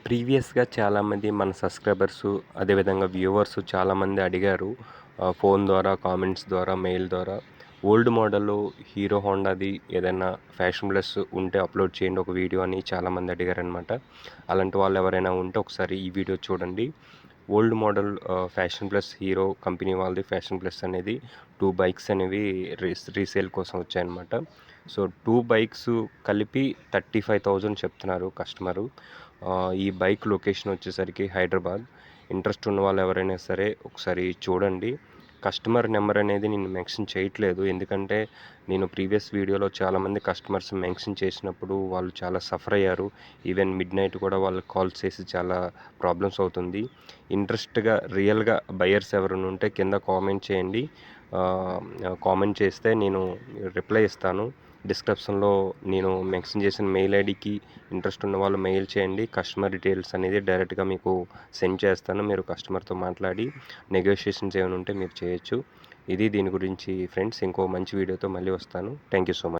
ప్రీవియస్‌గా చాలామంది మన సబ్‌స్క్రైబర్సు, అదేవిధంగా వ్యూవర్సు చాలామంది అడిగారు. ఫోన్ ద్వారా, కామెంట్స్ ద్వారా, మెయిల్ ద్వారా ఓల్డ్ మోడలు హీరో హోండాది ఏదైనా ఫ్యాషన్‌లెస్ ఉంటే అప్‌లోడ్ చేయండి ఒక వీడియో అని చాలామంది అడిగారనమాట. అలాంటి వాళ్ళు ఎవరైనా ఉంటే ఒకసారి ఈ వీడియో చూడండి. Old model fashion plus hero company వాళ్ళది ఫ్యాషన్ ప్లస్ అనేది 2 బైక్స్ అనేవి రీసేల్ కోసం వచ్చాయన్నమాట. సో 2 బైక్స్ కలిపి 35,000 చెప్తున్నారు కస్టమరు. ఈ బైక్ లొకేషన్ వచ్చేసరికి హైదరాబాద్. ఇంట్రెస్ట్ ఉన్న వాళ్ళు ఎవరైనా సరే ఒకసారి చూడండి. కస్టమర్ నెంబర్ అనేది నేను మెన్షన్ చేయట్లేదు. ఎందుకంటే నేను ప్రీవియస్ వీడియోలో చాలామంది కస్టమర్స్ మెన్షన్ చేసినప్పుడు వాళ్ళు చాలా సఫర్ అయ్యారు. ఈవెన్ మిడ్‌నైట్ కూడా వాళ్ళకి కాల్స్ చేసి చాలా ప్రాబ్లమ్స్ అవుతుంది. ఇంట్రెస్ట్‌గా రియల్‌గా బయర్స్ ఎవరైనా ఉంటే కింద కామెంట్ చేయండి. కామెంట్ చేస్తే నేను రిప్లై ఇస్తాను. డిస్క్రిప్షన్‌లో నేను మెన్షన్ చేసిన మెయిల్ ఐడీకి ఇంట్రెస్ట్ ఉన్న వాళ్ళు మెయిల్ చేయండి. కస్టమర్ డీటెయిల్స్ అనేది డైరెక్ట్‌గా మీకు సెండ్ చేస్తాను. మీరు కస్టమర్‌తో మాట్లాడి నెగోషియేషన్స్ ఏమైనా ఉంటే మీరు చేయొచ్చు. ఇది దీని గురించి ఫ్రెండ్స్. ఇంకో మంచి వీడియోతో మళ్ళీ వస్తాను. Thank you so much.